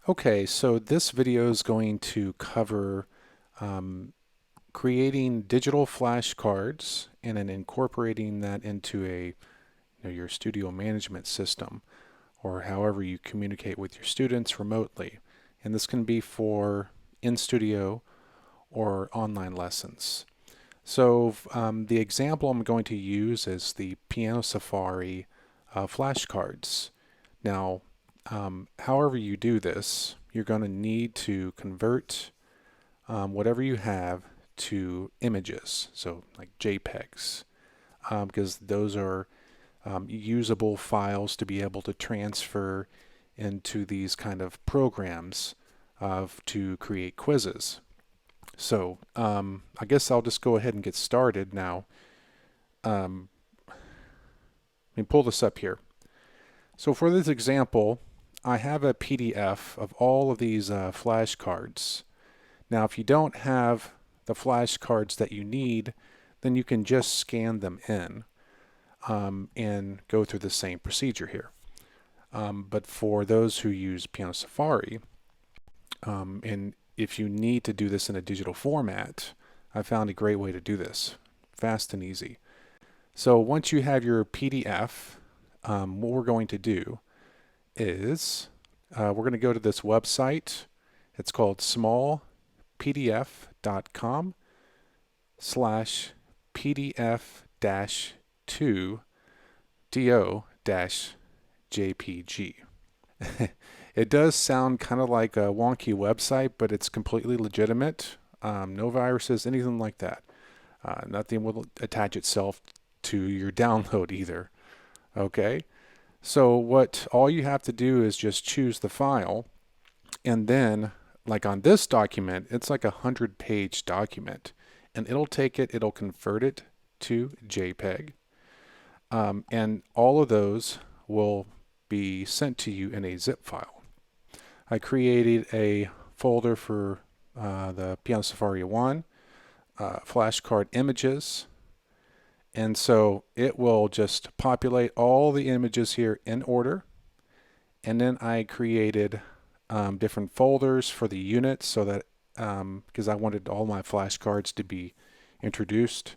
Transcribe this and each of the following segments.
Okay, so this video is going to cover um, creating digital flashcards and then incorporating that into your studio management system, or however you communicate with your students remotely. And this can be for in-studio or online lessons. So the example I'm going to use is the Piano Safari flashcards. Now, however you do this, you're going to need to convert whatever you have to images, so like JPEGs, because those are usable files to be able to transfer into these kind of programs to create quizzes. So I guess I'll just go ahead and get started now. Let me pull this up here. So for this example, I have a PDF of all of these flashcards. Now, if you don't have the flashcards that you need, then you can just scan them in and go through the same procedure here. But for those who use Piano Safari, and if you need to do this in a digital format, I found a great way to do this, fast and easy. So once you have your PDF, what we're going to do is we're going to go to this website. It's called smallpdf.com/pdf-2do-jpg. It does sound kind of like a wonky website, but it's completely legitimate. No viruses, anything like that. Nothing will attach itself to your download either. Okay, so what all you have to do is just choose the file, and then like on this document, it's like 100-page document, and it'll convert it to JPEG, and all of those will be sent to you in a zip file. I created a folder for the Piano Safari 1, flashcard images, and so it will just populate all the images here in order. And then I created different folders for the units so that because I wanted all my flashcards to be introduced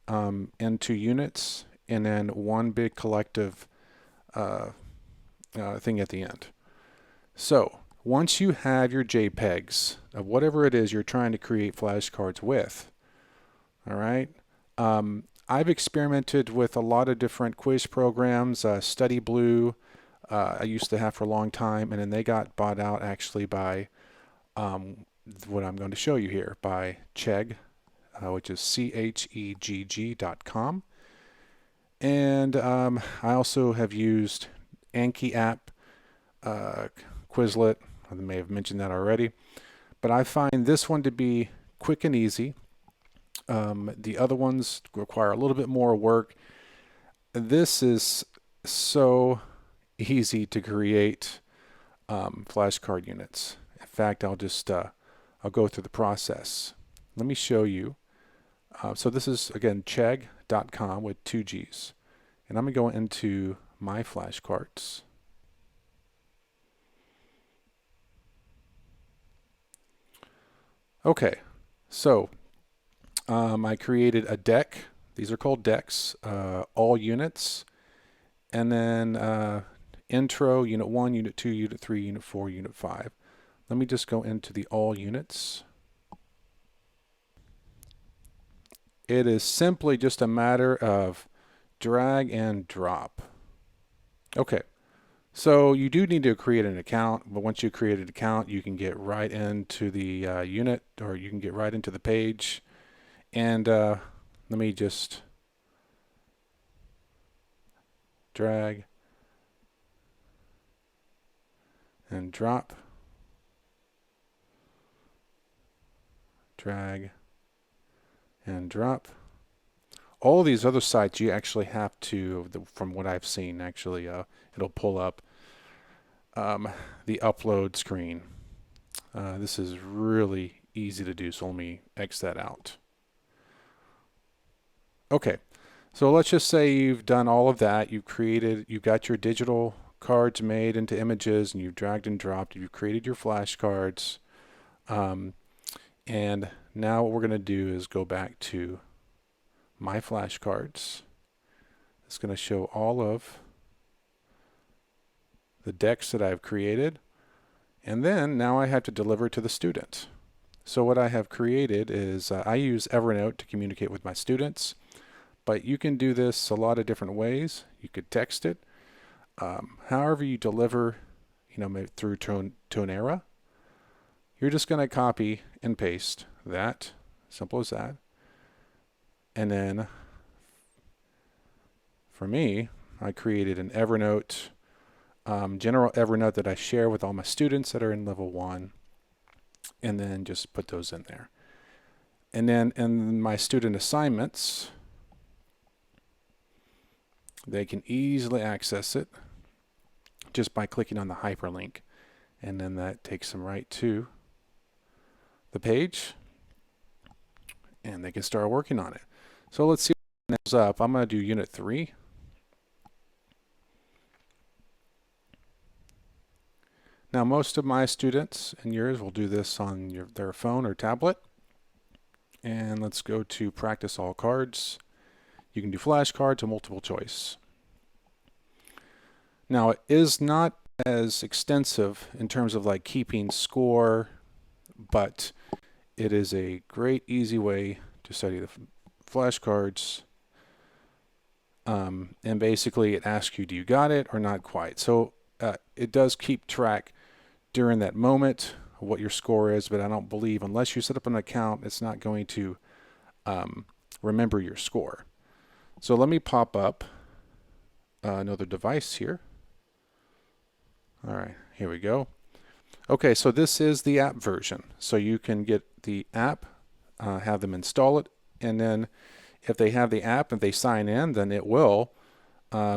into units, and then one big collective thing at the end. So once you have your JPEGs of whatever it is you're trying to create flashcards with, all right, I've experimented with a lot of different quiz programs, StudyBlue, I used to have for a long time, and then they got bought out actually by what I'm going to show you here, by Chegg, which is Chegg.com. And I also have used Anki app, Quizlet. I may have mentioned that already, but I find this one to be quick and easy. The other ones require a little bit more work. This is so easy to create flashcard units. In fact, I'll go through the process. Let me show you. So this is again Chegg.com with 2 G's, and I'm going to go into my flashcards. Okay, so I created a deck. These are called decks, all units, and then intro, unit 1, unit 2, unit 3, unit 4, unit 5. Let me just go into the all units. It is simply just a matter of drag and drop. Okay, so you do need to create an account, but once you create an account, you can get right into the unit, or you can get right into the page. And let me just drag and drop, drag and drop. All these other sites you actually have to, from what I've seen, actually it'll pull up the upload screen. This is really easy to do, so let me X that out. Okay, so let's just say you've done all of that. You've got your digital cards made into images, and you've dragged and dropped. You've created your flashcards. And now what we're going to do is go back to my flashcards. It's going to show all of the decks that I've created. And then now I have to deliver to the student. So what I have created is I use Evernote to communicate with my students, but you can do this a lot of different ways. You could text it. However you deliver, maybe through Tonera, you're just going to copy and paste that. Simple as that. And then for me, I created an Evernote, general Evernote that I share with all my students that are in level 1, and then just put those in there. And then in my student assignments, they can easily access it just by clicking on the hyperlink, and then that takes them right to the page, and they can start working on it. So let's see what comes up. I'm going to do Unit 3. Now most of my students and yours will do this on their phone or tablet. And let's go to Practice All Cards. You can do flashcards or multiple choice. Now it is not as extensive in terms of like keeping score, but it is a great easy way to study the flashcards. And basically it asks you, do you got it or not quite? So it does keep track during that moment what your score is, but I don't believe, unless you set up an account, it's not going to remember your score. So let me pop up another device here. All right, here we go. Okay, so this is the app version. So you can get the app, have them install it, and then if they have the app and they sign in, then it will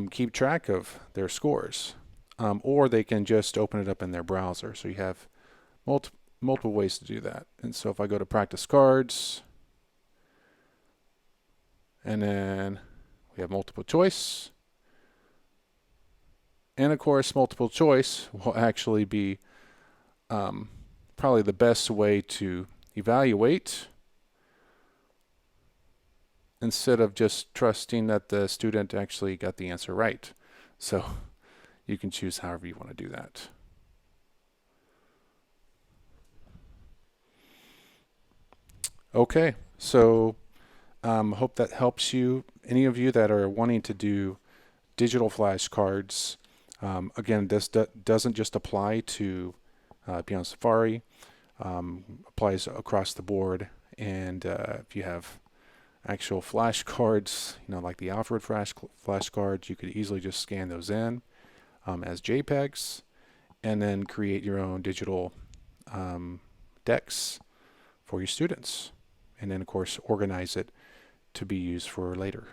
keep track of their scores. Or they can just open it up in their browser. So you have multiple ways to do that. And so if I go to Practice Cards, and then we have multiple choice. And of course, multiple choice will actually be probably the best way to evaluate, instead of just trusting that the student actually got the answer right. So you can choose however you want to do that. Okay, so hope that helps you. Any of you that are wanting to do digital flashcards, again, this doesn't just apply to be on Safari, applies across the board. And if you have actual flashcards, like the Alfred flashcards, you could easily just scan those in as JPEGs, and then create your own digital decks for your students, and then of course organize it to be used for later.